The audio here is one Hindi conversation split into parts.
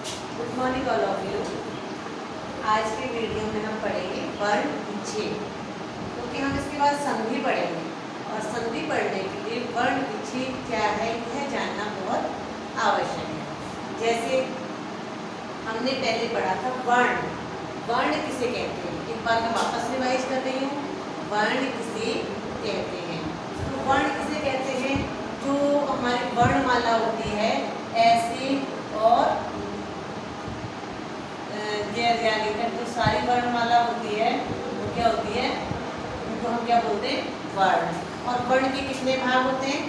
Good morning all of you. आज के वीडियो में हम पढ़ेंगे वर्ण विच्छेद, क्योंकि हम इसके बाद संधि पढ़ेंगे और संधि पढ़ने के लिए वर्ण विच्छेद क्या है यह जानना बहुत आवश्यक है। जैसे हमने पहले पढ़ा था वर्ण, वर्ण किसे कहते हैं, एक बार मैं वापस रिवाइज कर रही हूँ। वर्ण किसे कहते हैं, तो वर्ण किसे कहते हैं, जो हमारी वर्णमाला होती है ऐसे और गैर लेकर जो सारी वर्णमाला होती है वो क्या होती है, उनको हम क्या बोलते हैं, वर्ण। और वर्ण के कितने भाग होते हैं,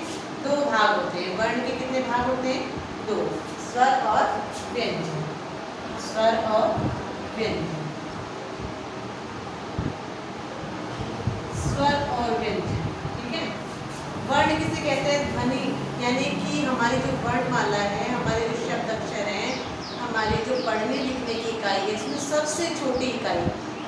दो भाग होते हैं। वर्ण के कितने भाग होते हैं, दो, स्वर और व्यंजन। स्वर और व्यंजन, स्वर और व्यंजन, ठीक है। वर्ण किसे कहते हैं, ध्वनि, यानी कि हमारी जो वर्णमाला है, हमारे जो शब्द अक्षर हैं, हमारे जो पढ़ने लिखने की इकाई है, इसमें सबसे छोटी इकाई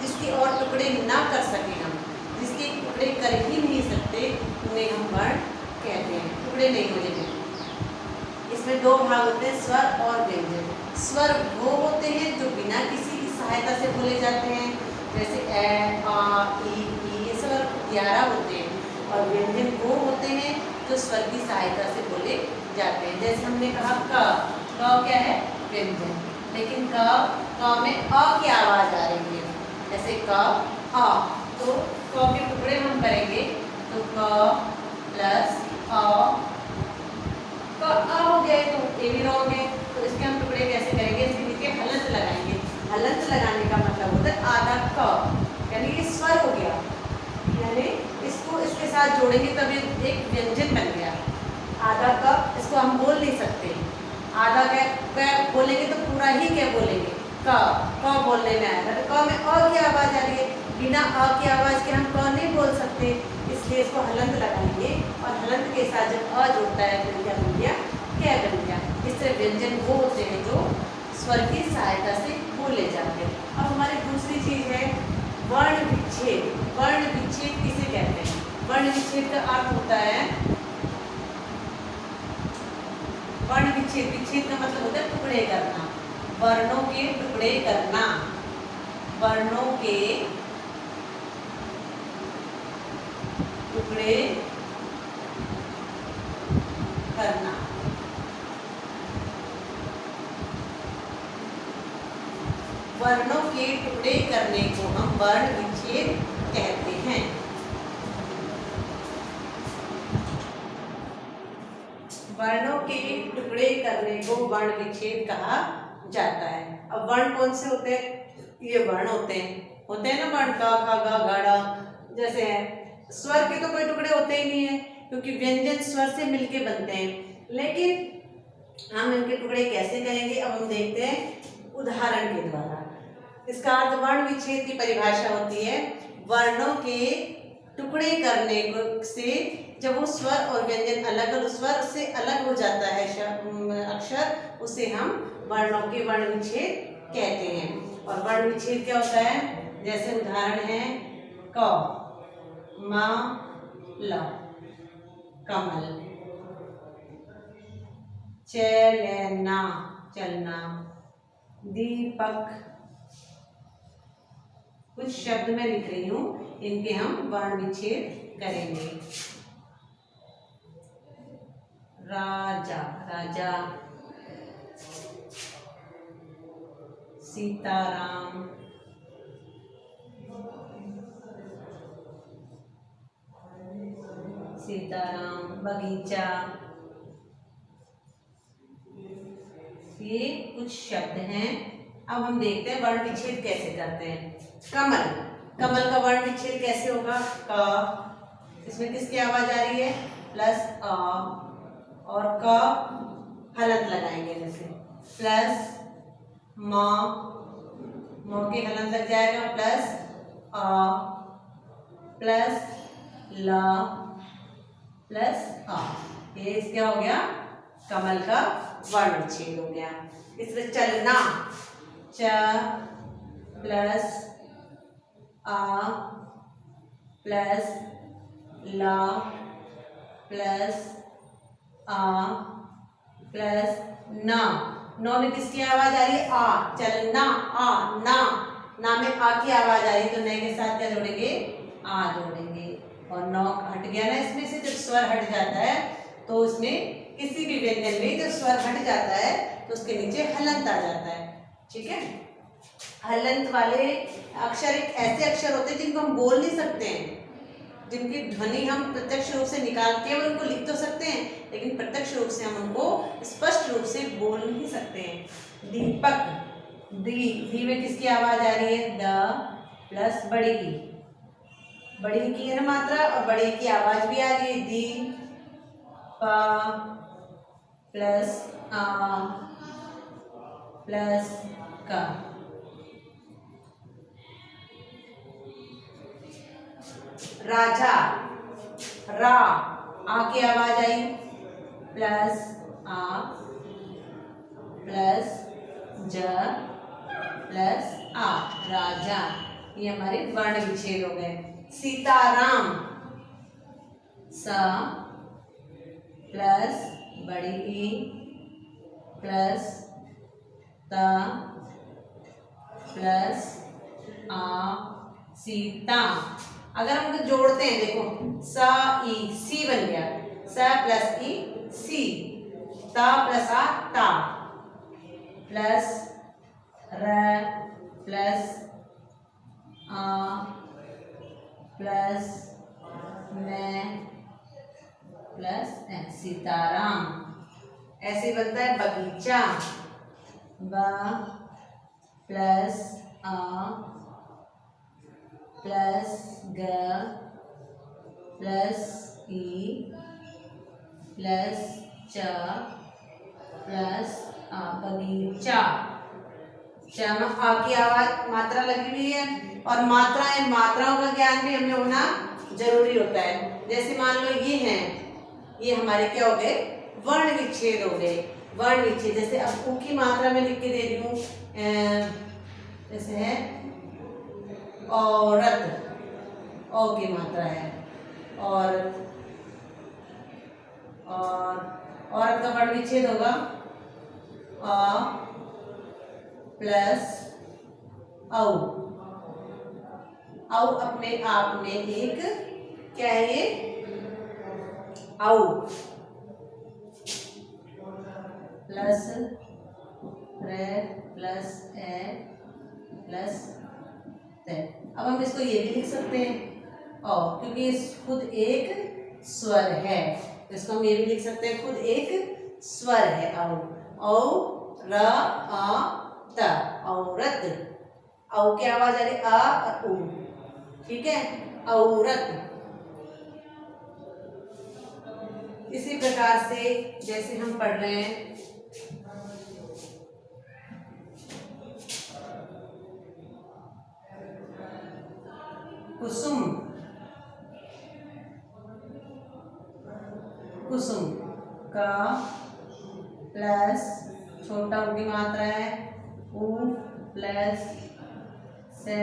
जिसके और टुकड़े ना कर सके हम, जिसके टुकड़े कर ही नहीं सकते, उन्हें हम वर्ण कहते हैं। टुकड़े नहीं हो जाते। इसमें दो भाग होते हैं, स्वर और व्यंजन। स्वर वो होते हैं जो बिना किसी की सहायता से बोले जाते हैं, जैसे ए, आ, ई, ये स्वर 11 होते हैं। और व्यंजन वो होते हैं जो स्वर की सहायता से बोले जाते हैं। जैसे हमने कहा क क्या है, व्यंजन, लेकिन क में अ की आवाज आ रही है, जैसे क अ, तो क के टुकड़े हम करेंगे तो क प्लस अ, क अ हो गया, तो ए भी रॉन्ग है, तो इसके हम टुकड़े कैसे करेंगे, इसके नीचे हलंत लगाएंगे। हलंत लगाने का मतलब होता है आधा क, यानी ये स्वर हो गया, यानी इसको इसके साथ जोड़ेंगे तब ये एक व्यंजन बन गया। आधा क इसको हम बोल नहीं सकते, आधा क्या बोलेंगे तो पूरा ही क्या बोलेंगे, क बोलने में आएगा, तो क में अ की आवाज आ रही है, बिना अ की आवाज के हम क नहीं बोल सकते, इसलिए इसको हलंत लगाएंगे। और हलंत के साथ जब अ जुड़ता है तो क्या बन गया, क्या बन गया। इस तरह व्यंजन वो होते हैं जो स्वर की सहायता से बोले जाते हैं। अब हमारी दूसरी चीज है वर्ण विच्छेद। वर्ण विच्छेद किसे कहते हैं, वर्ण विच्छेद का अर्थ होता है, वर्ण विच्छेद, विच्छेद का मतलब होता है टुकड़े करना, वर्णों के टुकड़े करना, वर्णों के टुकड़े करना। वर्णों के टुकड़े करने को हम वर्ण विच्छेद कहते हैं। वर्णों के टुकड़े करने को वर्ण विच्छेद कहा जाता है। अब वर्ण कौन से होते हैं, ये वर्ण होते हैं ना, वर्ण का, खा, गा, गाड़ा जैसे है। स्वर के तो कोई टुकड़े होते ही नहीं है, क्योंकि व्यंजन स्वर से मिलके बनते हैं। लेकिन हम इनके टुकड़े कैसे करेंगे, अब हम देखते हैं उदाहरण के द्वारा। इसका अर्थ, वर्ण विच्छेद की परिभाषा होती है, वर्णों के टुकड़े करने को से जब वो स्वर और व्यंजन अलग, स्वर से अलग हो जाता है अक्षर, उसे हम वर्णों के वर्ण विच्छेद कहते हैं। और वर्ण विच्छेद क्या होता है, जैसे उदाहरण है क, म, ल, कमल, चलना, चलना, दीपक। कुछ शब्द मैं लिख रही हूँ, इनके हम वर्ण विच्छेद करेंगे। राजा, राजा, सीताराम, सीताराम, बगीचा। ये कुछ शब्द हैं। अब हम देखते हैं वर्ण विच्छेद कैसे करते हैं। कमल, कमल का वर्ण विच्छेद कैसे होगा, क, इसमें किसकी आवाज आ रही है, प्लस अ, और क हलंत लगाएंगे, जैसे प्लस म, म के हलंत लग जाएगा, प्लस अ, प्लस ल, प्लस अ। ये क्या हो गया, कमल का वर्ण विच्छेद हो गया। इसमें चलना, च प्लस आ प्लस ला प्लस आ प्लस ना, नौ में किसकी आवाज आ रही है? आ। चलना, आ, ना में आ की आवाज आ रही है, तो नए के साथ क्या जोड़ेंगे? आ जोड़ेंगे। और नौ हट गया ना इसमें से, जब स्वर हट जाता है तो उसमें किसी भी व्यंजन में जब स्वर हट जाता है तो उसके नीचे हलंत आ जाता है। ठीक है, हलंत वाले अक्षर एक ऐसे अक्षर होते हैं जिनको हम बोल नहीं सकते हैं, जिनकी ध्वनि हम प्रत्यक्ष रूप से निकाल के उनको लिख तो सकते हैं, लेकिन प्रत्यक्ष रूप से हम उनको स्पष्ट रूप से बोल नहीं सकते हैं। दीपक, दी में किसकी आवाज आ रही है? द प्लस बड़ी की है ना मात्रा, और बड़ी की आवाज भी आ रही है। दी प प्लस आ प्लस का। राजा, रा, आ की आवाज आई, प्लस आ प्लस ज प्लस आ, राजा। ये हमारे वर्ण विच्छेद हो गए। सीताराम, सा प्लस बड़ी ई प्लस ता प्लस आ, सीता। अगर हम जोड़ते हैं, देखो सा ई सी बन गया, सा प्लस ई सी, ता प्लस आ ता, प्लस र प्लस आ प्लस मैं प्लस सीताराम। ऐसे बनता है बगीचा, ब प्लस आ प्लस ग प्लस ई प्लस च प्लस आ, बगीचा। च में आ की आवाज मात्रा लगी हुई है, और मात्राओं का ज्ञान भी हमें होना जरूरी होता है। जैसे मान लो ये हैं, ये हमारे क्या हो गए? वर्ण विच्छेद हो गए। वर्ण विच्छेद, जैसे अब उ की मात्रा में लिख के दे रही हूँ, जैसे है औरत, औ की मात्रा है, औरत, और औरत का वर्ण विच्छेद होगा अ प्लस औ। औ अपने आप में एक क्या है? ये औ प्लस रे प्लस ए प्लस ते। अब हम इसको ये भी लिख सकते हैं औ, क्योंकि ये खुद एक स्वर है, तो इसको हम ये भी लिख सकते हैं, खुद एक स्वर है। औ र आ त, औरत। औ की आवाज आ रही आ और उ, ठीक है, औरत। इसी प्रकार से जैसे हम पढ़ रहे हैं, कुसुम, कुसुम का प्लस छोटा उ की मात्रा है, उ प्लस से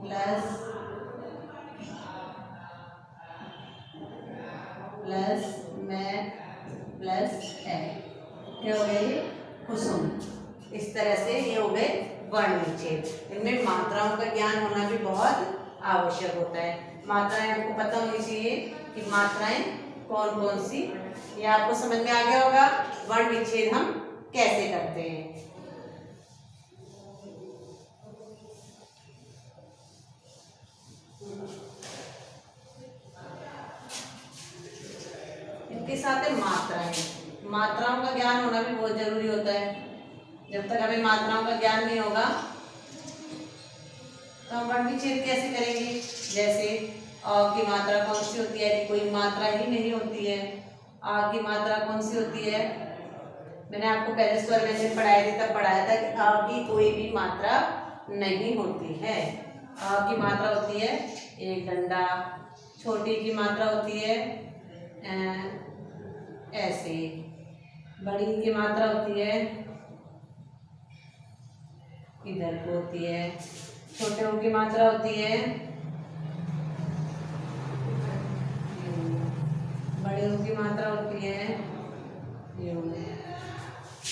प्लस प्लस में प्लस ए, क्या हो गया? कुसुम। इस तरह से ये हो गए वर्ण विच्छेद। इनमें मात्राओं का ज्ञान होना भी बहुत आवश्यक होता है। मात्राएं आपको पता होनी चाहिए कि मात्राएं कौन कौन सी, ये आपको समझ में आ गया होगा वर्ण विच्छेद हम कैसे करते हैं। इनके साथ है मात्राएं। मात्राओं का ज्ञान होना भी बहुत जरूरी होता है। जब तक हमें मात्राओं का ज्ञान नहीं होगा तो हम वर्ण विच्छेद कैसे करेंगे? जैसे अ की मात्रा कौन सी होती है? कोई मात्रा ही नहीं होती है। आ की मात्रा कौन सी होती है? मैंने आपको पहले स्वर व्यंजन पढ़ाए थे, तब पढ़ाया था कि आ की कोई भी मात्रा नहीं होती है। आ की मात्रा होती है एक डंडा, छोटी की मात्रा होती है ऐसे, बड़ी की मात्रा होती है इधर को होती है, छोटे ओ की मात्रा होती है, बड़े ओ की मात्रा होती है,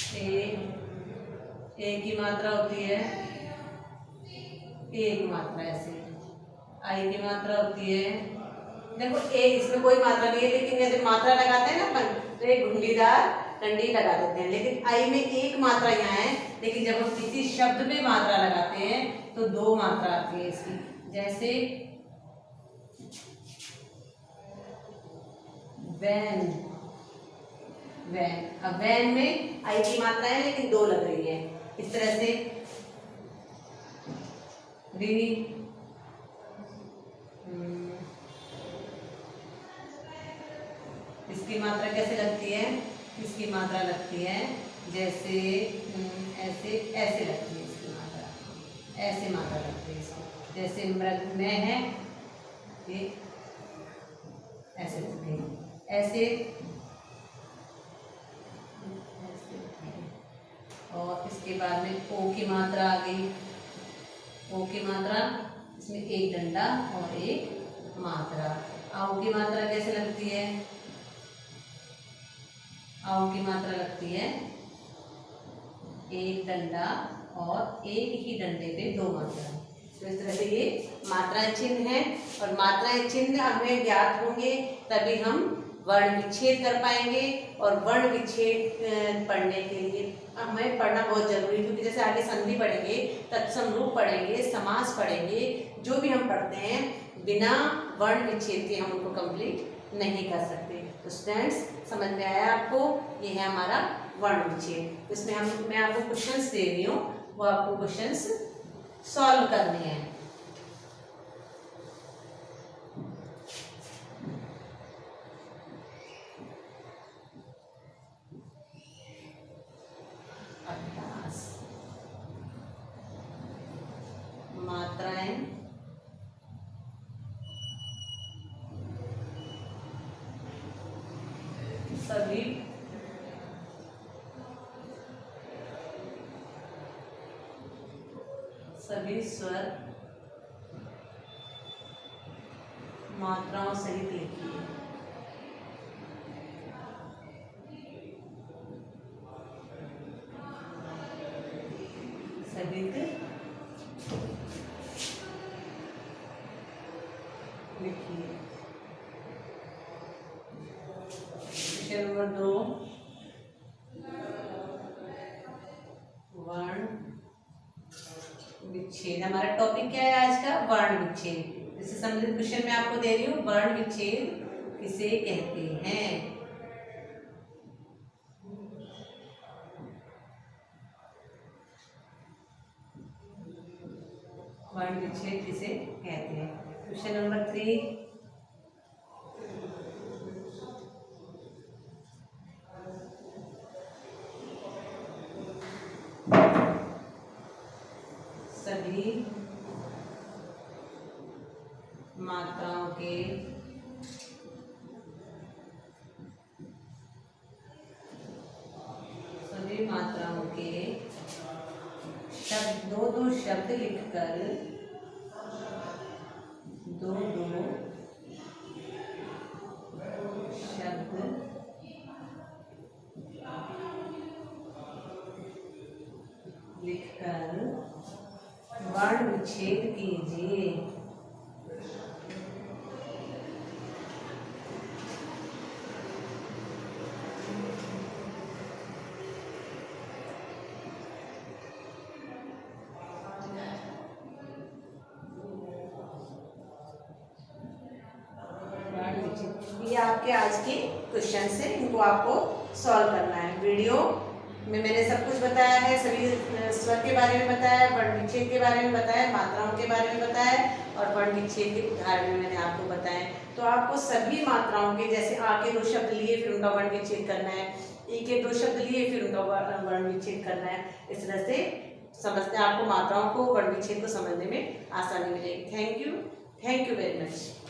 ए की मात्रा होती है ए की मात्रा ऐसे, आई की मात्रा होती है, देखो ए इसमें कोई मात्रा नहीं है, लेकिन यदि मात्रा लगाते हैं ना अपन तो एक घुंडीदार डंडी लगा देते हैं, लेकिन आई में एक मात्रा यहाँ है, लेकिन जब हम किसी शब्द में मात्रा लगाते हैं तो दो मात्रा आती है इसकी। जैसे वैन, वैन, अब वैन में आई की मात्रा है लेकिन दो लग रही है। इस तरह से री, इसकी मात्रा कैसे लगती है, इसकी मात्रा लगती है जैसे ऐसे, ऐसे लगती है इसकी मात्रा, ऐसे मात्रा लगती है इसकी। जैसे मृग में है ये ऐसे लगती है, ऐसे, और इसके बाद में ओ की मात्रा आ गई, ओ की मात्रा इसमें एक डंडा और एक मात्रा। आओ की मात्रा कैसे लगती है, आओ की मात्रा लगती है एक डंडा और एक ही डंडे पे दो मात्रा। तो इस तरह से ये मात्राएं चिन्ह है, और मात्राएं चिन्ह हमें ज्ञात होंगे तभी हम वर्ण विच्छेद कर पाएंगे। और वर्ण विच्छेद पढ़ने के लिए हमें पढ़ना बहुत जरूरी है, क्योंकि जैसे आगे संधि पढ़ेंगे, तत्सम रूप पढ़ेंगे, समास पढ़ेंगे, जो भी हम पढ़ते हैं बिना वर्ण विच्छेद के हम उनको कंप्लीट नहीं कर सकते। तो स्टूडेंट्स समझ में आया आपको, ये है हमारा वर्ण विच्छेद। इसमें मैं आपको क्वेश्चंस दे रही हूँ, वो आपको क्वेश्चंस सॉल्व करने हैं। मात्राएं सभी स्वर मात्राओं सहित लिखिए। सहित लिखिए। क्वेश्चन नंबर 2, वर्ण विच्छेद। हमारा टॉपिक क्या है आज का, वर्ण विच्छेद। इससे संबंधित क्वेश्चन मैं आपको दे रही हूँ, वर्ण विच्छेद किसे कहते हैं। वर्ण विच्छेद किसे कहते हैं। क्वेश्चन नंबर 3, सभी मात्राओं के शब्द, दो शब्द लिखकर, दो शब्द लिखकर वर्ण विच्छेद कीजिए। ये आपके आज के क्वेश्चन है, इनको आपको सॉल्व करना है। वीडियो में मैंने सब कुछ बताया है, सभी स्वर के बारे में बताया, वर्ण विच्छेद के बारे में बताया, मात्राओं के बारे में बताया, और वर्ण विच्छेद के उदाहरण में मैंने आपको बताया। तो आपको सभी मात्राओं के, जैसे आ के दो शब्द लिए फिर उनका वर्ण विच्छेद करना है, ई के दो शब्द लिए फिर उनका वर्ण विच्छेद करना है। इस तरह से समझते आपको मात्राओं को, वर्ण विच्छेद को समझने में आसानी मिलेगी। Thank you very much.